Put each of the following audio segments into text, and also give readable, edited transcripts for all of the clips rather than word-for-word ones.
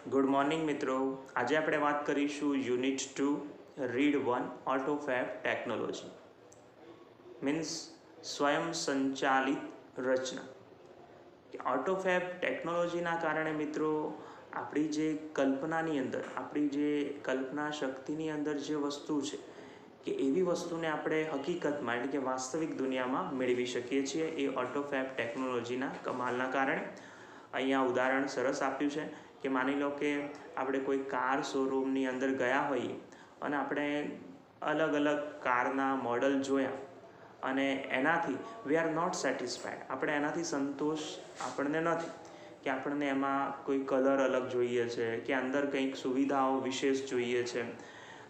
Good morning મિત્રો. આજે આપણે વાત કરીશું યુનિટ 2 રીડ 1 ઓટોફેબ ટેકનોલોજી મીન્સ સ્વયં સંચાલિત રચના. ઓટોફેબ ટેકનોલોજીના કારણે મિત્રો આપણી જે કલ્પનાની અંદર આપણી જે કલ્પના શક્તિની અંદર જે વસ્તુ છે કે એવી વસ્તુને આપણે હકીકતમાં એટલે કે વાસ્તવિક દુનિયામાં મેળવી શકીએ છીએ એ ઓટોફેબ ટેકનોલોજીના કમાલના કારણે. અહીંયા ઉદાહરણ સરસ આપ્યું છે કે માની લો કે આપણે કોઈ કાર શોરૂમની અંદર ગયા હોઈએ અને આપણે અલગ અલગ કારના મોડલ જોયા અને એનાથી વી આર નોટ સેટિસ્ફાઈડ, આપણે એનાથી સંતોષ આપણને નથી કે આપણને એમાં કોઈ કલર અલગ જોઈએ છે કે અંદર કંઈક સુવિધાઓ વિશેષ જોઈએ છે.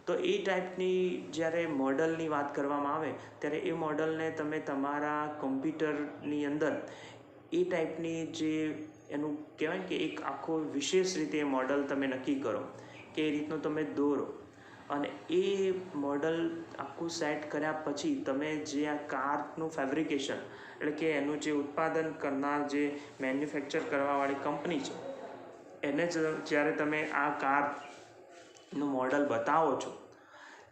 તો એ ટાઈપની જ્યારે મોડલની વાત કરવામાં આવે ત્યારે એ મોડલને તમે તમારા કમ્પ્યુટરની અંદર એ ટાઈપની જે એનું કહેવાય કે એક આખો વિશેષ રીતે એ મોડલ તમે નક્કી કરો કે એ રીતનું તમે દોરો અને એ મોડલ આખું સેટ કર્યા પછી તમે જે આ કારનું ફેબ્રિકેશન એટલે કે એનું જે ઉત્પાદન કરનાર જે મેન્યુફેક્ચર કરવાવાળી કંપની છે એને જ જ્યારે તમે આ કારનું મોડલ બતાવો છો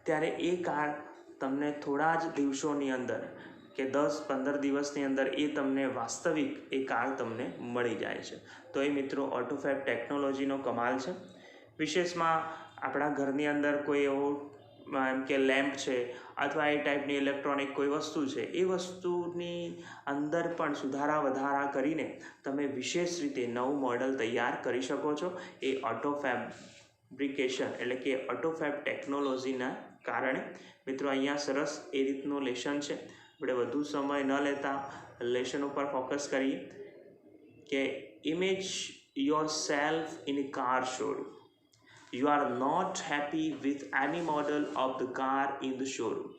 ત્યારે એ કાર તમને થોડા જ દિવસોની અંદર કે 10-15 દિવસની અંદર એ તમને વાસ્તવિક એ કાર તમને મળી જાય છે. તો એ મિત્રો ઓટોફેબ ટેકનોલોજીનો કમાલ છે. વિશેષમાં આપણા ઘરની અંદર કોઈ એવો એમ કે લેમ્પ છે અથવા એ ટાઈપની ઇલેક્ટ્રોનિક કોઈ વસ્તુ છે એ વસ્તુની અંદર પણ સુધારા વધારા કરીને તમે વિશેષ રીતે નવું મોડલ તૈયાર કરી શકો છો એ ઓટોફેબ્રિકેશન એટલે કે ઓટોફેબ ટેકનોલોજીના કારણે. મિત્રો અહીંયા સરસ એ રીતનું લેશન છે. આપણે વધુ સમય ન લેતા લેશન ઉપર ફોકસ કરીએ કે image yourself in a car showroom. You are not happy with any model of the car in the showroom.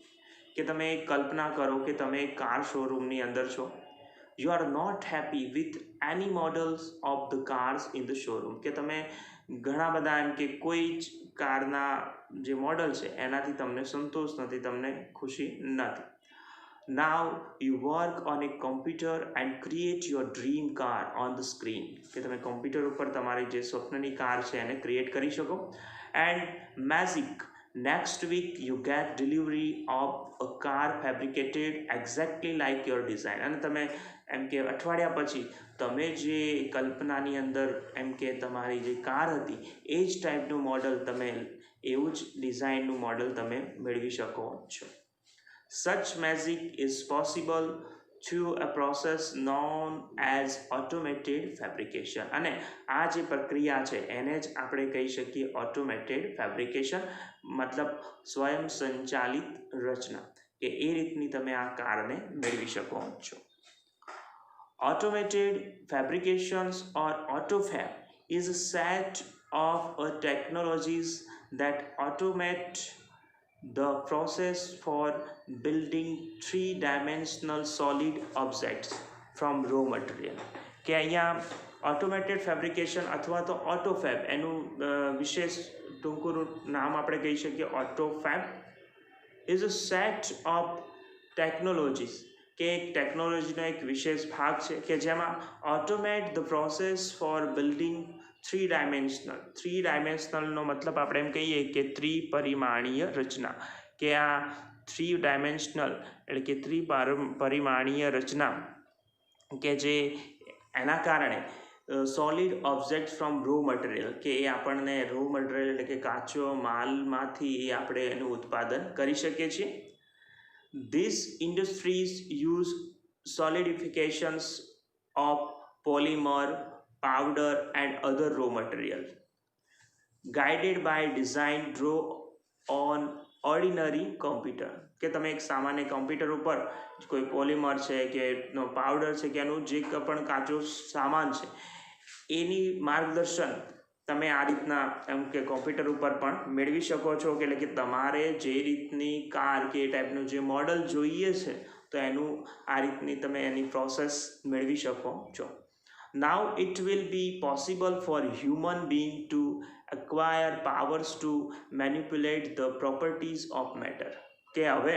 કે તમે કલ્પના કરો કે તમે કાર શોરૂમની અંદર છો. You are not happy with any models of the cars in the showroom. કે તમે ઘણા બધા એમ કે કોઈ જ કારના જે મોડલ છે એનાથી તમને સંતોષ નથી, તમને ખુશી નથી. Now you work on a computer and create your dream car on the screen. કે તમે કમ્પ્યુટર ઉપર તમારી જે સ્વપ્નની કાર છે એને ક્રિએટ કરી શકો. And magic, next week you get delivery of a car fabricated exactly like your design. અને તમે એમ કે અઠવાડિયા પછી તમે જે કલ્પનાની અંદર એમ કે તમારી જે કાર હતી એ જ ટાઈપનું મોડલ તમે એવું જ ડિઝાઇનનું મોડલ તમે મેળવી શકો છો. Such magic is possible through a process known as automated fabrication. અને આ જે પ્રક્રિયા છે એને જ આપણે કહી શકીએ ઓટોમેટેડ ફેબ્રિકેશન, મતલબ સ્વયં સંચાલિત રચના. કે એ રીતની તમે આ કારને મેળવી શકો છો. Automated fabrications or AutoFab is a set of technologies that automate the process for building three-dimensional solid objects from raw material. કે અહીંયા ઓટોમેટેડ ફેબ્રિકેશન અથવા તો ઓટોફેબ એનું વિશેષ ટૂંકું નામ આપણે કહી શકીએ autofab is a set of technologies. કે એક ટેકનોલોજીનો એક વિશેષ ભાગ છે કે જેમાં automate the process for building three ડાયમેન્શનલનો મતલબ આપણે એમ કહીએ કે ત્રિપરિમાણીય રચના. કે આ થ્રી ડાયમેન્શનલ એટલે કે ત્રિપરિમાણીય રચના કે જે એના કારણે solid object from raw material કે એ આપણને રો મટીરિયલ એટલે કે કાચો માલમાંથી એ આપણે એનું ઉત્પાદન કરી શકીએ છીએ. These industries use solidifications of polymer, powder and other raw material guided by design draw on ordinary computer. કે તમે એક સામાન્ય કમ્પ્યુટર ઉપર કોઈ પોલિમર છે કે પાવડર છે કે એનું જે પણ કાચો સામાન છે એની માર્ગદર્શન તમે આ રીતના એમ કે કોમ્પ્યુટર ઉપર પણ મેળવી શકો છો. કે એટલે કે તમારે જે રીતની કાર કે એ ટાઈપનું જે મોડલ જોઈએ છે તો એનું આ રીતની તમે એની પ્રોસેસ મેળવી શકો છો. Now it will be possible for human being to acquire powers to manipulate the properties of matter. કે હવે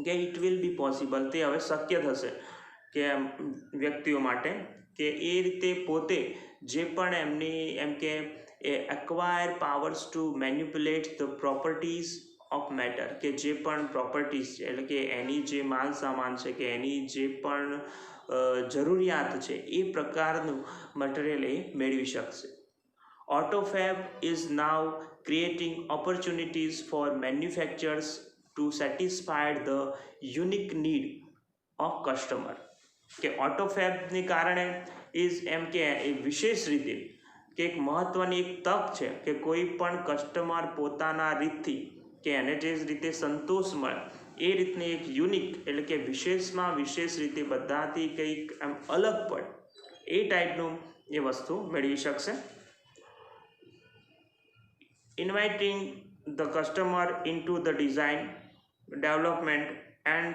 કે ઇટ વિલ બી પોસિબલ, તે હવે શક્ય થશે કે વ્યક્તિઓ માટે કે એ રીતે પોતે જે પણ એમની એમ કે એ acquire powers to manipulate the properties of matter, કે જે પણ પ્રોપર્ટીઝ છે એટલે કે એની જે માલ સામાન છે કે એની જે પણ જરૂરિયાત છે એ પ્રકારનું મટીરિયલ એ મેળવી શકશે. AutoFab is now creating opportunities for manufacturers to satisfy the unique need of customer. કે AutoFabને કારણે ઇઝ એમ કે એ વિશેષ રીતે કે એક મહત્ત્વની એક તક છે કે કોઈ પણ કસ્ટમર પોતાના રીતથી કે એને જે રીતે સંતોષ મળે એ રીતની એક યુનિક એટલે કે વિશેષમાં વિશેષ રીતે બધાથી કંઈક આમ અલગ પડે એ ટાઈપનું એ વસ્તુ મેળવી શકશે. Inviting the customer into the design, development and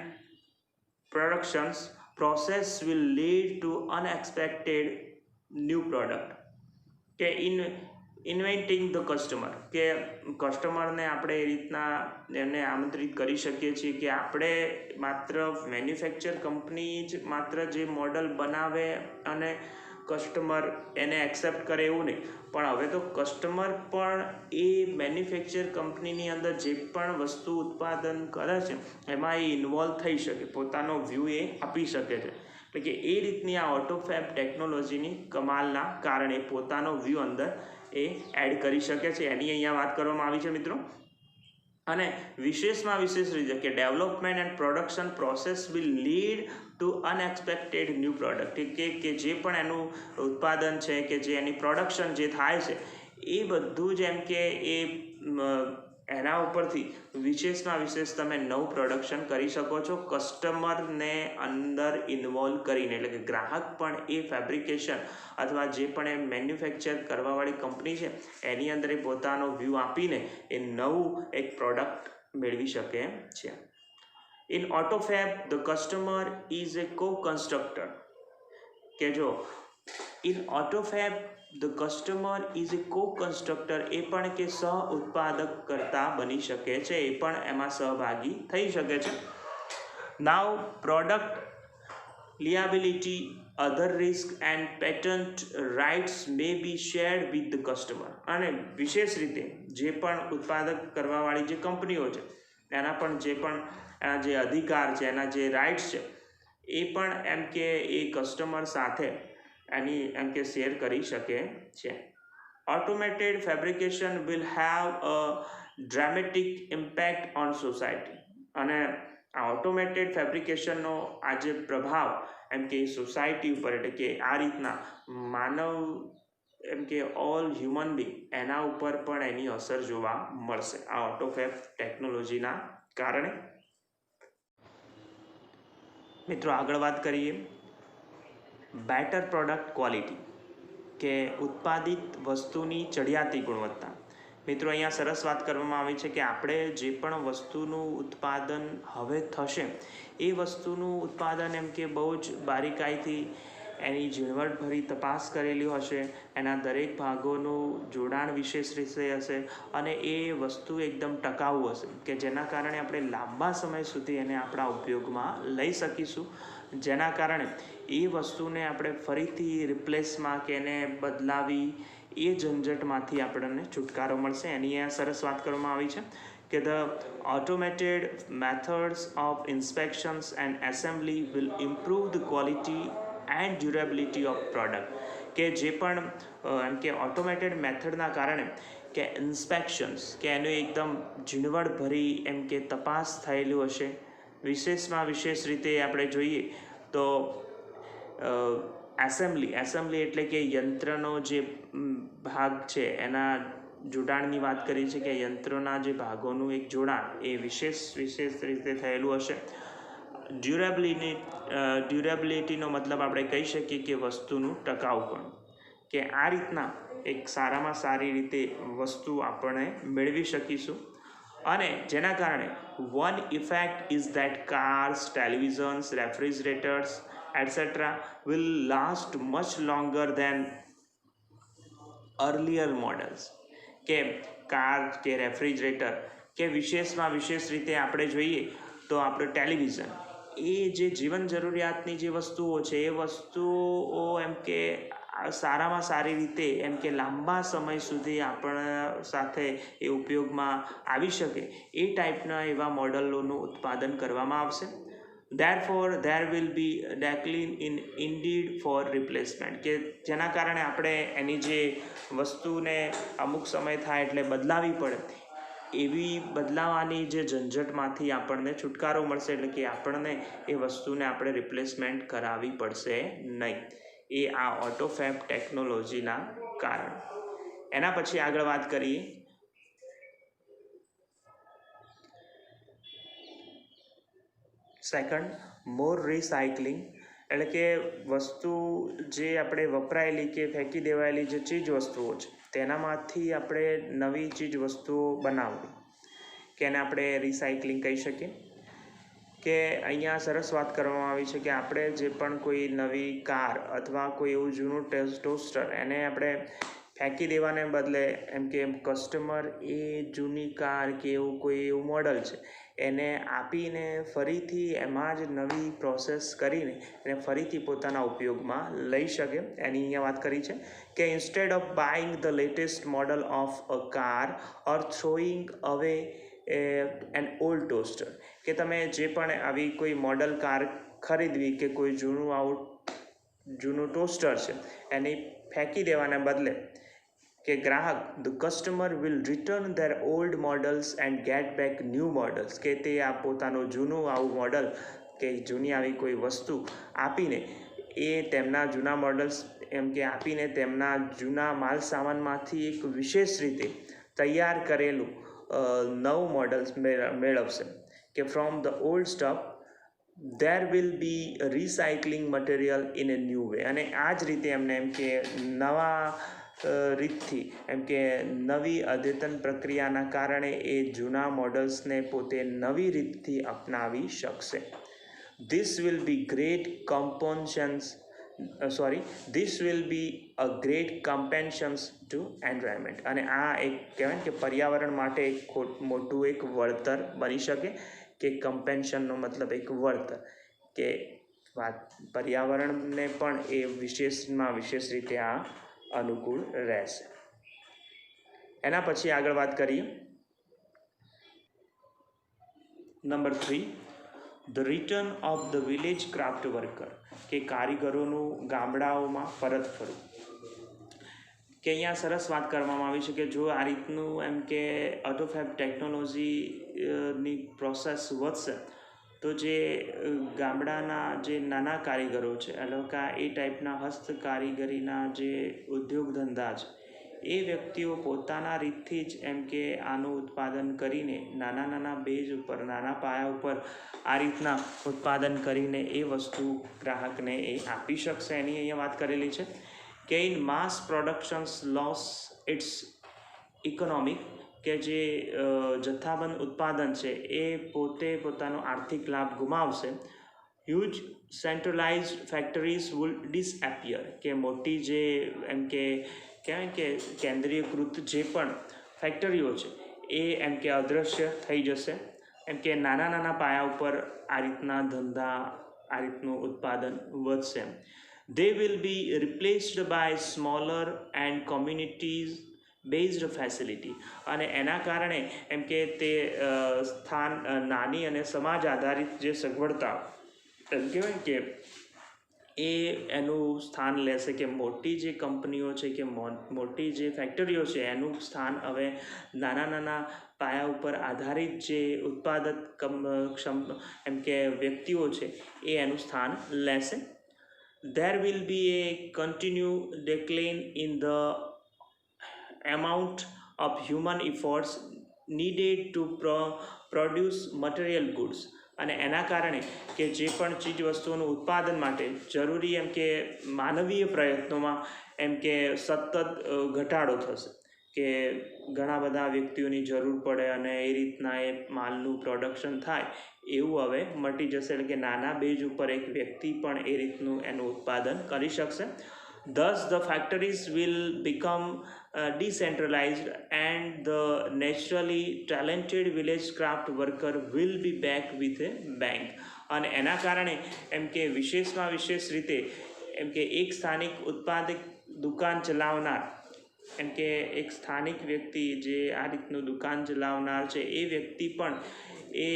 productions process will lead to unexpected new product. કે ઇન્વાઇટિંગ ધ કસ્ટમર, કે કસ્ટમરને આપણે એ રીતના એમને આમંત્રિત કરી શકીએ છીએ કે આપણે માત્ર મેન્યુફેક્ચર કંપની જ માત્ર જે મોડલ બનાવે અને કસ્ટમર એને એક્સેપ્ટ કરે એવું નહીં, પણ હવે તો કસ્ટમર પણ એ મેન્યુફેક્ચર કંપનીની અંદર જે પણ વસ્તુ ઉત્પાદન કરે છે એમાં એ ઇન્વોલ્વ થઈ શકે, પોતાનો વ્યૂ એ આપી શકે છે. એટલે કે એ રીતની આ AutoFab ટેકનોલોજીની કમાલના કારણે પોતાનો વ્યૂ અંદર એ એડ કરી શકે છે, એની અહીંયા વાત કરવામાં આવી છે મિત્રો. અને વિશેષમાં વિશેષ રીતે કે development and production process will lead to unexpected new product, કે જે પણ એનું ઉત્પાદન છે કે જે એની પ્રોડક્શન જે થાય છે એ બધું જ એમ કે એ એના ઉપરથી વિશેષમાં વિશેષ તમે નવું પ્રોડક્શન કરી શકો છો કસ્ટમરને અંદર ઇન્વોલ્વ કરીને. એટલે કે ગ્રાહક પણ એ ફેબ્રિકેશન અથવા જે પણ એ મેન્યુફેક્ચર કરવાવાળી કંપની છે એની અંદર એ પોતાનો વ્યૂ આપીને એ નવું એક પ્રોડક્ટ મેળવી શકે છે. In AutoFab the customer is A co-constructor, કે જો in AutoFab the customer is A co-constructor, એ પણ કે સહ ઉત્પાદક કરતા બની શકે છે, એ પણ એમાં સહભાગી થઈ શકે છે. નાવ product liability, other risk and patent rights may be shared with the customer. અને વિશેષ રીતે જે પણ ઉત્પાદક કરવાવાળી જે કંપનીઓ છે એના પણ જે પણ એના જે અધિકાર છે એના જે રાઇટ્સ છે એ પણ એમ કે એ કસ્ટમર સાથે એની એમ કે શેર કરી શકે છે. Automated fabrication will have uh dramatic impact on society, અને આ ઓટોમેટેડ ફેબ્રિકેશનનો આ જે પ્રભાવ એમ કે સોસાયટી ઉપર એટલે કે આ રીતના માનવ એમ કે ઓલ હ્યુમન બિંગ એના ઉપર પણ એની અસર જોવા મળશે આ AutoFab ટેકનોલોજીના કારણે. મિત્રો આગળ વાત કરીએ બેટર પ્રોડક્ટ ક્વોલિટી, કે ઉત્પાદિત વસ્તુની ચડિયાતી ગુણવત્તા. મિત્રો અહીંયા સરસ વાત કરવામાં આવી છે કે આપણે જે પણ વસ્તુનું ઉત્પાદન હવે થશે એ વસ્તુનું ઉત્પાદન એમ કે બહુ જ બારીકાઈથી એની ઝીણવટભરી તપાસ કરેલી હશે, એના દરેક ભાગોનું જોડાણ વિશેષ રીતે હશે અને એ વસ્તુ એકદમ ટકાઉ હશે કે જેના કારણે આપણે લાંબા સમય સુધી એને આપણા ઉપયોગમાં લઈ શકીશું, જેના કારણે એ વસ્તુને આપણે ફરીથી રિપ્લેસમાં કે એને બદલાવી એ ઝંઝટમાંથી આપણને છુટકારો મળશે. એની આ સરસ વાત કરવામાં આવી છે કે the automated methods of ઇન્સ્પેક્શન્સ and assembly will improve the quality and durability of product, કે જે પણ એમ કે ઓટોમેટેડ મેથડના કારણે કે ઇન્સ્પેક્શન્સ કે એનું એકદમ ઝીણવટભરી એમ કે તપાસ થયેલું હશે. વિશેષમાં વિશેષ રીતે આપણે જોઈએ તો એસેમ્બલી એટલે કે યંત્રનો જે ભાગ છે એના જોડાણની વાત કરી છે કે યંત્રોના જે ભાગોનું એક જોડાણ એ વિશેષ રીતે થયેલું હશે. ડ્યુરેબિલિટીનો મતલબ આપણે કહી શકીએ કે વસ્તુનું ટકાઉપણું, કે આ રીતના એક સારામાં સારી રીતે વસ્તુ આપણે મેળવી શકીશું. અને જેના કારણે one effect is that cars, televisions, refrigerators etc. will last much longer than earlier models. કે કાર કે રેફ્રિજરેટર કે વિશેષમાં વિશેષ રીતે આપણે જોઈએ તો આપણે ટેલિવિઝન, એ જે જીવન જરૂરિયાતની જે વસ્તુઓ છે એ વસ્તુઓ એમ કે સારામાં સારી રીતે એમ કે લાંબા સમય સુધી આપણા સાથે એ ઉપયોગમાં આવી શકે એ ટાઈપના એવા મોડલોનું ઉત્પાદન કરવામાં આવશે. Therefore there will be decline in indeed for replacement, કે જેના કારણે આપણે એની જે વસ્તુને અમુક સમય થાય એટલે બદલાવી પડે એવી બદલાવાની જે ઝંઝટમાંથી આપણને છુટકારો મળશે, એટલે કે આપણને એ વસ્તુને આપણે રિપ્લેસમેન્ટ કરાવવી પડશે નહીં. એ આ ઓટોફેબ ટેકનોલોજીના કારણે. એના પછી આગળ વાત કરીએ સેકન્ડ, મોર રિસાયકલિંગ, એટલે કે વસ્તુ જે આપણે વપરાયેલી કે ફેંકી દેવાયેલી જે ચીજ વસ્તુઓ છે તેનામાંથી આપણે નવી ચીજ વસ્તુઓ બનાવવી, કે એને આપણે રિસાયકલિંગ કહી શકીએ. કે અહીંયા સરસ વાત કરવામાં આવી છે કે આપણે જે પણ કોઈ નવી કાર અથવા કોઈ એવું જૂનું ટોસ્ટર એને આપણે ફેંકી દેવાને બદલે એમ કે કસ્ટમર એ જૂની કાર કે એવું કોઈ એવું મોડલ છે એને આપીને ફરીથી એમાં જ નવી પ્રોસેસ કરીને એને ફરીથી પોતાના ઉપયોગમાં લઈ શકે. એની અહીંયા વાત કરી છે કે instead of buying the latest model of a car or throwing અવે એન ઓલ્ડ ટોસ્ટર, કે તમે જે પણ આવી કોઈ મોડલ કાર ખરીદવી કે કોઈ જૂનું ટોસ્ટર છે એને ફેંકી દેવાને બદલે કે ગ્રાહક the customer will return there old models and get back new models, કે તે આ પોતાનું જૂનું આવું મોડલ કે જૂની આવી કોઈ વસ્તુ આપીને એ તેમના જૂના મોડલ્સ એમ કે આપીને તેમના જૂના માલ સામાનમાંથી એક વિશેષ રીતે તૈયાર કરેલું નવું મોડલ્સ મેળવશે. કે from the old stuff there will be recycling material in a new way, અને આ જ રીતે એમને એમ કે નવા રીતથી એમ કે નવી અદ્યતન પ્રક્રિયાના કારણે એ જૂના મોડલ્સને પોતે નવી રીતથી અપનાવી શકશે. This will be great a great compensation to environment, અને આ એક કહેવાય કે પર્યાવરણ માટે એક મોટું એક વળતર બની શકે, કે કમ્પેન્શનનો મતલબ એક વળતર, કે પર્યાવરણને પણ એ વિશેષ રીતે આ અનુકૂળ રહેશે. એના પછી આગળ વાત કરીએ number 3, the return of the village craft worker, કે કારીગરોનું ગામડાઓમાં પરત ફરવું. કે અહીંયા સરસ વાત કરવામાં આવી છે કે જો આ રીતનું એમ કે ઓટોફેબ ટેકનોલોજીની પ્રોસેસ વધશે તો જે ગામડાના જે નાના કારીગરો છે એટલે એ ટાઈપના હસ્તકારીગરીના જે ઉદ્યોગ ધંધા છે એ વ્યક્તિઓ પોતાના રીતથી જ એમ કે આનું ઉત્પાદન કરીને નાના બેઝ ઉપર નાના પાયા ઉપર આ રીતના ઉત્પાદન કરીને એ વસ્તુ ગ્રાહકને એ આપી શકશે. એની અહીંયા વાત કરેલી છે કે in mass productions loss it's economic, કે જે જથ્થાબંધ ઉત્પાદન છે એ પોતાનો આર્થિક લાભ ગુમાવશે. હ્યુજ સેન્ટ્રલાઇઝડ ફેક્ટરીઝ વિલ ડિસએપિયર, કે મોટી જે એમ કે કહેવાય કે કેન્દ્રીયકૃત જે પણ ફેક્ટરીઓ છે એ એમ કે અદૃશ્ય થઈ જશે. એમ કે નાના પાયા ઉપર આ રીતના ધંધા આ રીતનું ઉત્પાદન વધશે. They will be replaced by smaller and communities based facility, અને એના કારણે એમ કે તે સ્થાન નાની અને સમાજ આધારિત જે સગવડતા એમ કહેવાય કે એ એનું સ્થાન લેશે, કે મોટી જે કંપનીઓ છે કે મોટી જે ફેક્ટરીઓ છે એનું સ્થાન હવે નાના પાયા ઉપર આધારિત જે ઉત્પાદક એમ કે વ્યક્તિઓ છે એ એનું સ્થાન લેશે. There will be a continued decline in the amount of human efforts needed to produce material goods, અને એના કારણે કે જે પણ ચીજ વસ્તુઓનું ઉત્પાદન માટે જરૂરી એમ કે માનવીય પ્રયત્નોમાં એમ કે સતત ઘટાડો થશે, કે ઘણા બધા વ્યક્તિઓની જરૂર પડે અને એ રીતના એ માલનું પ્રોડક્શન થાય એવું હવે મટી જશે. એટલે કે નાના બેઝ ઉપર એક વ્યક્તિ પણ એ રીતનું એનું ઉત્પાદન કરી શકશે. Thus the factories will become decentralized and the naturally talented village craft worker will be back with a bang, અને એના કારણે એમ કે વિશેષ રીતે એમ કે એક સ્થાનિક ઉત્પાદક દુકાન ચલાવનાર એમ કે એક સ્થાનિક વ્યક્તિ જે આ રીતનું દુકાન ચલાવનાર છે એ વ્યક્તિ પણ એ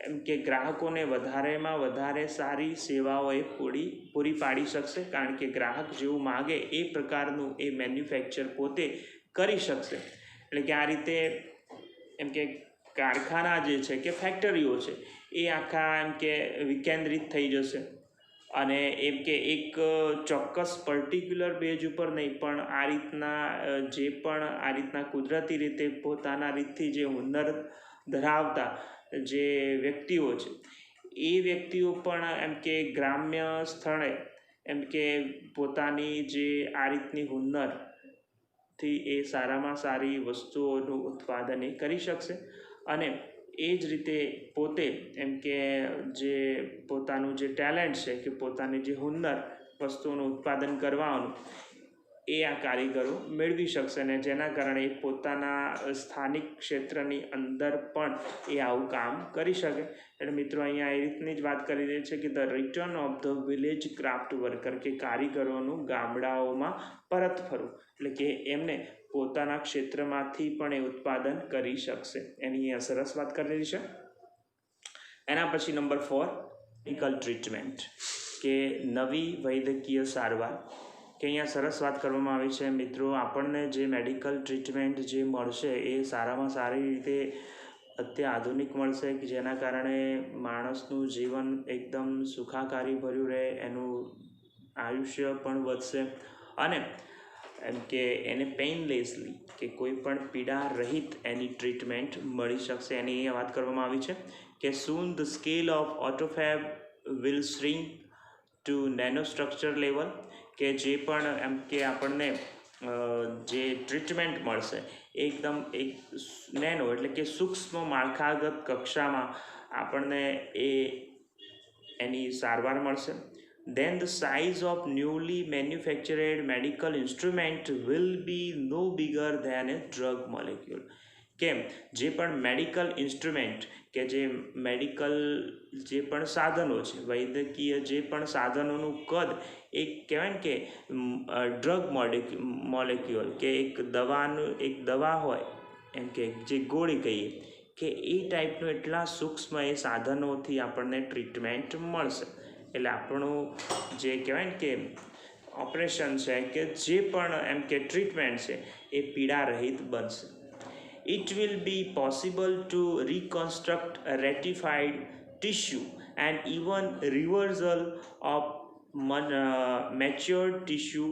એમ કે ગ્રાહકોને વધારેમાં વધારે સારી સેવાઓ એ પૂરી પાડી શકશે, કારણ કે ગ્રાહક જેવું માગે એ પ્રકારનું એ મેન્યુફેક્ચર પોતે કરી શકશે. એટલે કે આ રીતે એમ કે કારખાના જે છે કે ફેક્ટરીઓ છે એ આખા એમ કે વિકેન્દ્રિત થઈ જશે, અને એમ કે એક ચોક્કસ પર્ટિક્યુલર બેઝ ઉપર નહીં પણ આ રીતના જે પણ આ રીતના કુદરતી રીતે પોતાના રીતથી જે હુનર ધરાવતા જે વ્યક્તિઓ છે એ વ્યક્તિઓ પણ એમ કે ગ્રામ્ય સ્થળે એમ કે પોતાની જે આ રીતની હુનરથી એ સારામાં સારી વસ્તુઓનું ઉત્પાદન એ કરી શકશે, અને એ જ રીતે પોતે એમ કે જે પોતાનું જે ટેલેન્ટ છે કે પોતાની જે હુનર વસ્તુઓનું ઉત્પાદન કરવાનું એ આ કારીગરો મેળવી શકશે, અને જેના કારણે એ પોતાના સ્થાનિક ક્ષેત્રની અંદર પણ એ આવું કામ કરી શકે. એટલે મિત્રો અહીંયા એ રીતની જ વાત કરી રહી છે કે the return of the village craft worker, કે કારીગરોનું ગામડાઓમાં પરત ફરવું, એટલે કે એમને પોતાના ક્ષેત્રમાંથી પણ એ ઉત્પાદન કરી શકશે. એની અહીંયા સરસ વાત કરેલી છે. એના પછી નંબર 4, મેડિકલ ટ્રીટમેન્ટ, કે નવી વૈદ્યકીય સારવાર, કે અહીંયા સરસ વાત કરવામાં આવી છે. મિત્રો આપણને જે મેડિકલ ટ્રીટમેન્ટ જે મળશે એ સારામાં સારી રીતે અત્યાધુનિક મળશે, કે જેના કારણે માણસનું જીવન એકદમ સુખાકારી ભર્યું રહે, એનું આયુષ્ય પણ વધશે, અને એમ કે એને પેઇનલેસલી કે કોઈ પણ પીડા રહિત એની ટ્રીટમેન્ટ મળી શકશે. એની અહીંયા વાત કરવામાં આવી છે કે soon the scale of autophagy will shrink to nanostructure level, કે જે પણ એમ કે આપણને જે ટ્રીટમેન્ટ મળશે એકદમ એક નેનો એટલે કે સૂક્ષ્મ માળખાગત કક્ષામાં આપણને એની સારવાર મળશે. Then the size of newly manufactured medical instrument will be no bigger than a drug molecule. કેમ, જે પણ મેડિકલ ઇન્સ્ટ્રુમેન્ટ કે જે મેડિકલ જે પણ સાધનો છે, વૈદ્યકીય જે પણ સાધનોનું કદ એક કહેવાય ને કે ડ્રગ મોલેક્યુલ, કે એક દવા હોય એમ કે જે ગોળી કહીએ, કે એ ટાઈપનું એટલા સૂક્ષ્મ એ સાધનોથી આપણને ટ્રીટમેન્ટ મળશે. એટલે આપણું જે કહેવાય ને કે ઓપરેશન છે કે જે પણ એમ કે ટ્રીટમેન્ટ છે એ પીડા રહિત બનશે. It will be possible to reconstruct a ratified tissue and even reversal of matured tissue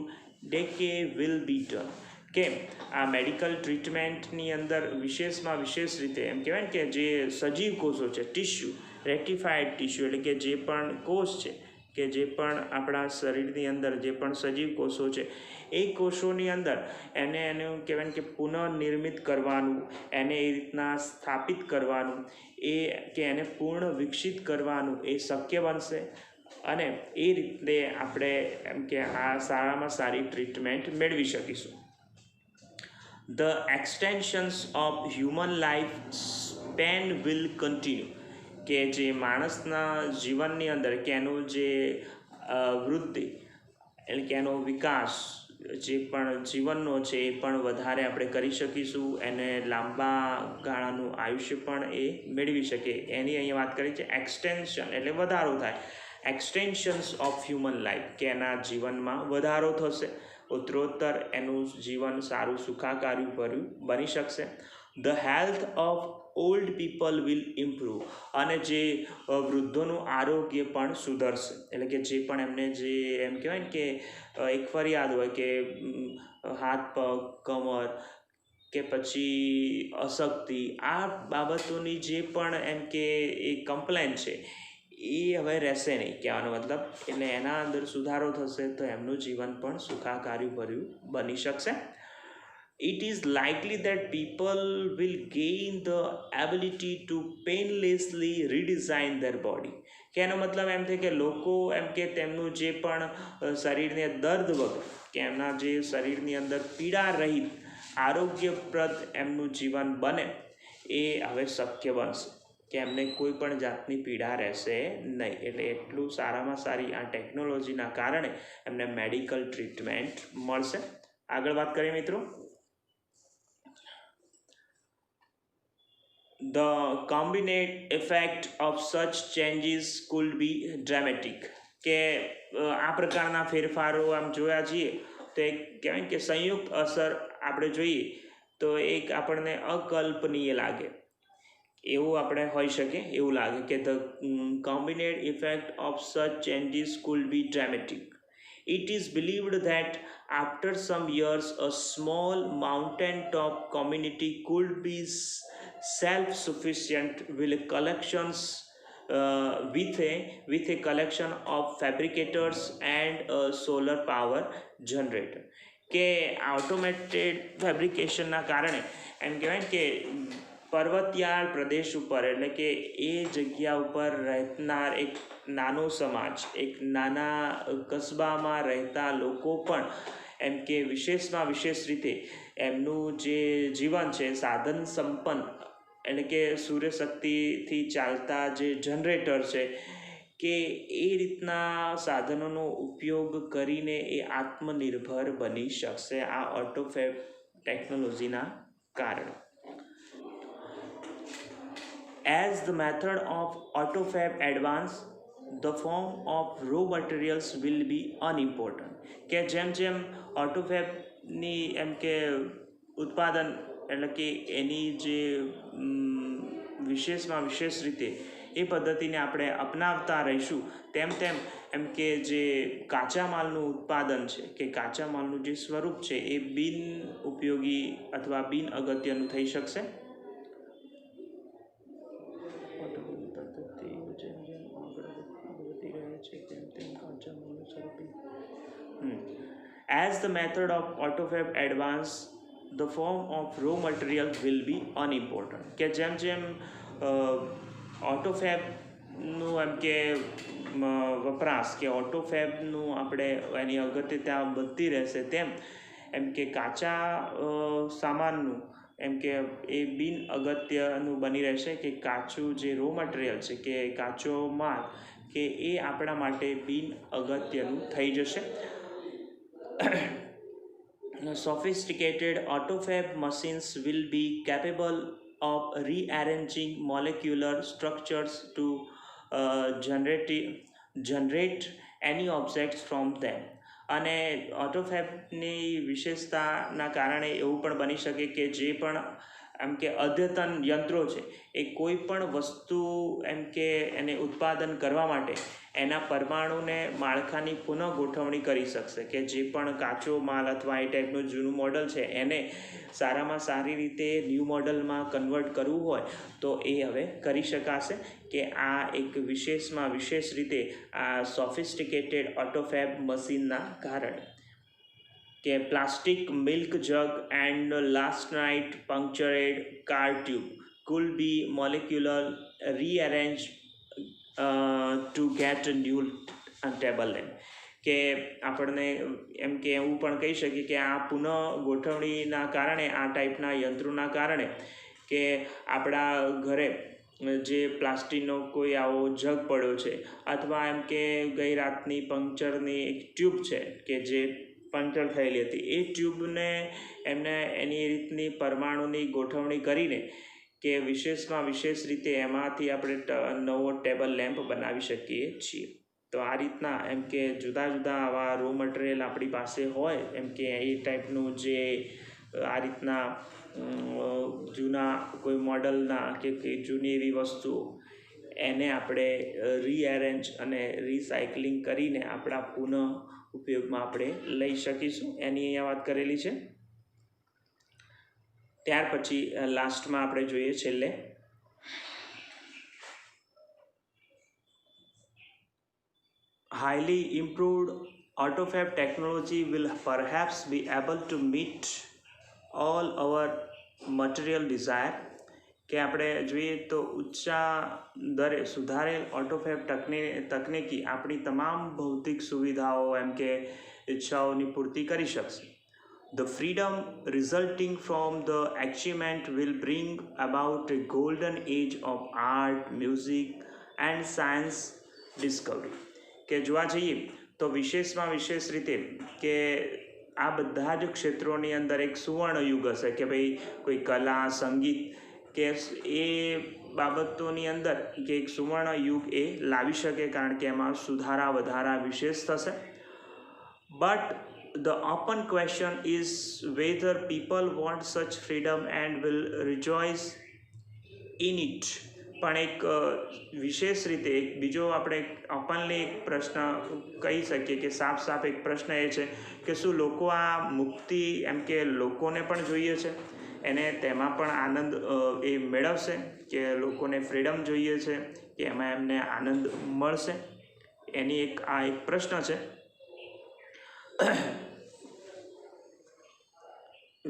decay will be done. કેમ, આ મેડિકલ ટ્રીટમેન્ટની અંદર વિશેષમાં વિશેષ રીતે એમ કહેવાય ને કે જે સજીવ કોષો છે, ટિશ્યુ, રેટિફાઈડ ટિશ્યુ એટલે કે જે પણ કોષ છે કે જે પણ આપણા શરીરની અંદર જે પણ સજીવ કોષો છે એ કોષોની અંદર એનું કહેવાય કે પુનઃનિર્મિત કરવાનું, એને એ રીતના સ્થાપિત કરવાનું, એ કે એને પૂર્ણ વિકસિત કરવાનું એ શક્ય બનશે, અને એ રીતે આપણે એમ કે આ સારામાં સારી ટ્રીટમેન્ટ મેળવી શકીશું. The extensions of human life span will continue, કે જે માણસના જીવનની અંદર કે એનું જે વૃદ્ધિ એટલે કે એનો વિકાસ જે પણ જીવનનો છે એ પણ વધારે આપણે કરી શકીશું, એને લાંબા ગાળાનું આયુષ્ય પણ એ મેળવી શકે. એની અહીંયા વાત કરી છે એક્સટેન્શન એટલે વધારો થાય, એક્સટેન્શન્સ ઓફ હ્યુમન લાઈફ, કે એના જીવનમાં વધારો થશે, ઉત્તરોત્તર એનું જીવન સારું સુખાકારી ભર્યું બની શકશે. The health of old people will improve, અને જે વૃદ્ધોનું આરોગ્ય પણ સુધરશે. એટલે કે જે પણ એમને જે એમ કહેવાય ને કે એક ફરિયાદ હોય કે હાથ પગ કમર કે પછી અશક્તિ, આ બાબતોની જે પણ એમ કે એ કમ્પ્લેન છે એ હવે રહેશે નહીં, કહેવાનો મતલબ. એટલે એના અંદર સુધારો થશે તો એમનું જીવન પણ સુખાકારી ભર્યું બની શકશે. It is likely that people will gain the ability to painlessly redesign their body, કે એનો મતલબ એમ થાય કે લોકો એમ કે તેમનું જે પણ શરીરને દર્દ વગર કે એમના જે શરીરની અંદર પીડા રહિત આરોગ્યપ્રદ એમનું જીવન બને એ હવે શક્ય બનશે. કે એમને કોઈ પણ જાતની પીડા રહેશે નહીં. એટલે એટલું સારામાં સારી આ ટેકનોલોજીના કારણે એમને મેડિકલ ટ્રીટમેન્ટ મળશે. આગળ વાત કરીએ મિત્રો. The combined effect of such changes could be dramatic. કે આ પ્રકારના ફેરફારો આમ જોયા જઈએ તો એક કહેવાય કે સંયુક્ત અસર આપણે જોઈએ તો એક આપણને અકલ્પનીય લાગે એવું આપણે હોઈ શકે એવું લાગે કે the combined effect of such changes could be dramatic. It is believed that after some years a small mountain-top community could be self-sufficient with a collection of fabricators and a solar power generator. કે automated ફેબ્રિકેશનના કારણે એમ કહેવાય કે પર્વતિયાળ પ્રદેશ ઉપર એટલે કે એ જગ્યા ઉપર રહેનાર એક નાનો સમાજ, એક નાના કસ્બામાં રહેતા લોકો પણ એમ કે વિશેષમાં વિશેષ રીતે એમનું જે જીવન છે સાધન સંપન્ન એટલે કે સૂર્યશક્તિથી ચાલતા જે જનરેટર છે કે એ રીતના સાધનોનો ઉપયોગ કરીને એ આત્મનિર્ભર બની શકશે આ ઓટોફેબ ટેકનોલોજીના કારણે. As the method of autofab advance, the form of raw materials will be unimportant. કે જેમ જેમ ઓટોફેબની એમ કે ઉત્પાદન એટલે કે એની જે વિશેષમાં વિશેષ રીતે એ પદ્ધતિને આપણે અપનાવતા રહીશું તેમ તેમ એમ કે જે કાચા માલનું ઉત્પાદન છે કે કાચા માલનું જે સ્વરૂપ છે એ બિન ઉપયોગી અથવા બિન અગત્યનું થઈ શકશે. As the method of autofab advance, the form of raw material will be unimportant. કે જેમ જેમ ઓટોફેબનું એમ કે વપરાશ કે ઓટોફેબનું આપણે એની અગત્યતા વધતી રહેશે તેમ એમ કે કાચા સામાનનું એમ કે એ બિન અગત્યનું બની રહેશે કે કાચું જે રો મટીરિયલ છે કે કાચો માલ કે એ આપણા માટે બિન અગત્યનું થઈ જશે. Sophisticated autofab machines will be capable of rearranging molecular structures to generate any objects from them. અને ઓટોફેબની વિશેષતાના કારણે એવું પણ બની શકે કે જે પણ એમ કે અદ્યતન યંત્રો છે એ કોઈ પણ વસ્તુ એમ કે એને ઉત્પાદન કરવા માટે એના પરમાણુને માળખાની પુનઃ ગોઠવણી કરી શકશે કે જે પણ કાચો માલ અથવા એ ટાઈપનું જૂનું મોડલ છે એને સારામાં સારી રીતે ન્યૂ મોડલમાં કન્વર્ટ કરવું હોય તો એ હવે કરી શકાશે કે આ એક વિશેષમાં વિશેષ રીતે આ સોફિસ્ટિકેટેડ ઓટોફેબ મશીનના કારણે. કે plastic milk jug and last night punctured car tube could be molecular rearranged to get a new table lamp. કે આપણને એમ કે એવું પણ કહી શકીએ કે આ પુનઃ ગોઠવણીના કારણે આ ટાઈપના યંત્રોના કારણે કે આપણા ઘરે જે પ્લાસ્ટિકનો કોઈ આવો જગ પડ્યો છે અથવા એમ કે ગઈ રાતની પંક્ચરની એક ટ્યુબ છે કે જે પંક્ચર થયેલી હતી એ ટ્યુબને એમને એની રીતની પરમાણુની ગોઠવણી કરીને કે વિશેષમાં વિશેષ રીતે એમાંથી આપણે નવો ટેબલ લેમ્પ બનાવી શકીએ છીએ. તો આ રીતના એમ કે જુદા જુદા આવા રો મટીરિયલ આપણી પાસે હોય એમ કે એ ટાઈપનું જે આ રીતના જૂના કોઈ મોડલના કે જૂની એવી વસ્તુઓ એને આપણે રીએરેન્જ અને રિસાયકલિંગ કરીને આપણા પુનઃ ઉપયોગમાં આપણે લઈ શકીશું એની અહીંયા વાત કરેલી છે. ત્યાર પછી લાસ્ટમાં આપણે જોઈએ છેલ્લે highly improved autofab technology will perhaps be able to meet all our material desire. કે આપણે જોઈએ તો ઊંચા દરે સુધારેલ ઓટોફેબ તકનીકી આપણી તમામ ભૌતિક સુવિધાઓ એમ કે ઈચ્છાઓની પૂર્તિ કરી શકશે. The freedom resulting from the achievement will bring about a golden age of art, music and science discovery. કે જોવા જઈએ તો વિશેષમાં વિશેષ રીતે કે આ બધા જ ક્ષેત્રોની અંદર એક સુવર્ણ યુગ હશે કે ભાઈ કોઈ કલા, સંગીત કે એ બાબતોની અંદર કે એક સુવર્ણ યુગ એ લાવી શકે, કારણ કે એમાં સુધારા વધારા વિશેષ થશે. But the open question is whether people want such freedom and will rejoice in it. પણ એક વિશેષ રીતે એક બીજો આપણે ઓપનલી એક પ્રશ્ન કહી શકીએ કે સાફ એક પ્રશ્ન એ છે કે શું લોકો આ મુક્તિ એમ કે લોકોને પણ જોઈએ છે, એને તેમાં પણ આનંદ એ મેળવશે, કે લોકોને ફ્રીડમ જોઈએ છે કે એમાં એમને આનંદ મળશે, એની આ એક પ્રશ્ન છે.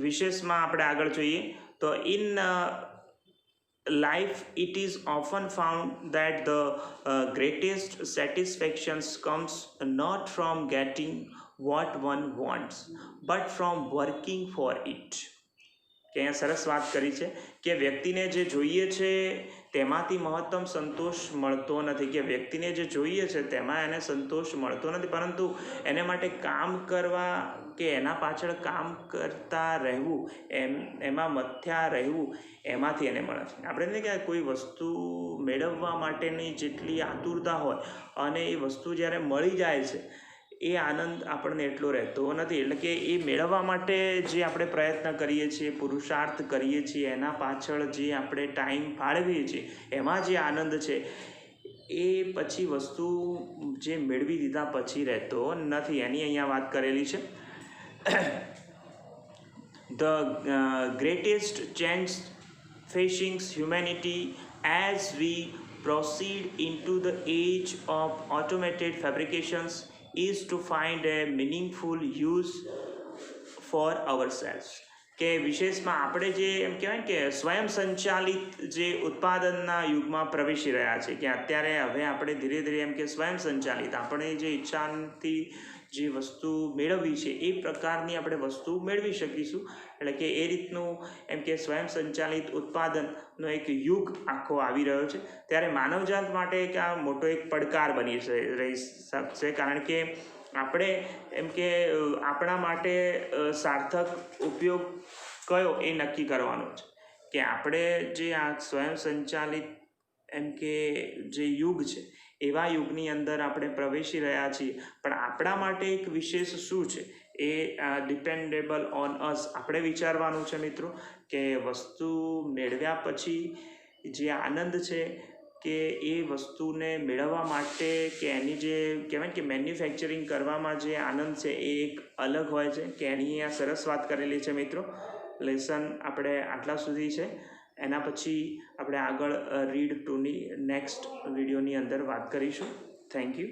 વિશેષમાં આપણે આગળ જોઈએ તો in life it is often found that the greatest satisfactions comes not from getting what one wants but from working for it. કે અહીંયા સરસ વાત કરી છે કે વ્યક્તિને જે જોઈએ છે તેમાંથી મહત્તમ સંતોષ મળતો નથી, કે વ્યક્તિને જે જોઈએ છે તેમાં એને સંતોષ મળતો નથી, પરંતુ એને માટે કામ કરવા કે એના પાછળ કામ કરતા રહેવું, એમાં મથ્યા રહેવું, એમાંથી એને મળે છે. આપણે ને કે કોઈ વસ્તુ મેળવવા માટેની જેટલી આતુરતા હોય અને એ વસ્તુ જ્યારે મળી જાય છે એ આનંદ આપણને એટલો રહેતો નથી. એટલે કે એ મેળવવા માટે જે આપણે પ્રયત્ન કરીએ છીએ, પુરુષાર્થ કરીએ છીએ, એના પાછળ જે આપણે ટાઈમ ફાળવીએ છીએ, એમાં જે આનંદ છે એ પછી વસ્તુ જે મેળવી દીધા પછી રહેતો નથી. એની અહીંયા વાત કરેલી છે. The greatest change facing humanity as we proceed into the age of automated fabrications is to find a meaningful use for ourselves. કે વિશેષમાં આપણે જે એમ કહેવાય કે સ્વયં સંચાલિત જે ઉત્પાદનના યુગમાં પ્રવેશી રહ્યા છે, કે અત્યારે હવે આપણે ધીરે ધીરે એમ કે સ્વયં સંચાલિત આપણે જે ઈચ્છાથી જે વસ્તુ મેળવવી છે એ પ્રકારની આપણે વસ્તુ મેળવી શકીશું. એટલે કે એ રીતનું એમ કે સ્વયં સંચાલિત ઉત્પાદનનો એક યુગ આખો આવી રહ્યો છે. ત્યારે માનવજાત માટે એક આ મોટો એક પડકાર બની રહી શકશે, કારણ કે આપણે એમ કે આપણા માટે સાર્થક ઉપયોગ કયો એ નક્કી કરવાનો છે, કે આપણે જે આ સ્વયં સંચાલિત એમ કે જે યુગ છે એવા યુગની અંદર આપણે પ્રવેશી રહ્યા છીએ, પણ આપણા માટે એક વિશેષ શું છે એ ડિપેન્ડેબલ ઓન અસ આપણે વિચારવાનું છે મિત્રો. કે વસ્તુ મેળવ્યા પછી જે આનંદ છે કે એ વસ્તુને મેળવવા માટે કે એની જે કહેવાય કે મેન્યુફેક્ચરિંગ કરવામાં જે આનંદ છે એ એક અલગ હોય છે, કે એની અહીંયા સરસ વાત કરેલી છે મિત્રો. લેસન આપણે આટલા સુધી છે, એના પછી આપણે આગળ રીડ 2ની નેક્સ્ટ વિડીયોની અંદર વાત કરીશું. Thank you.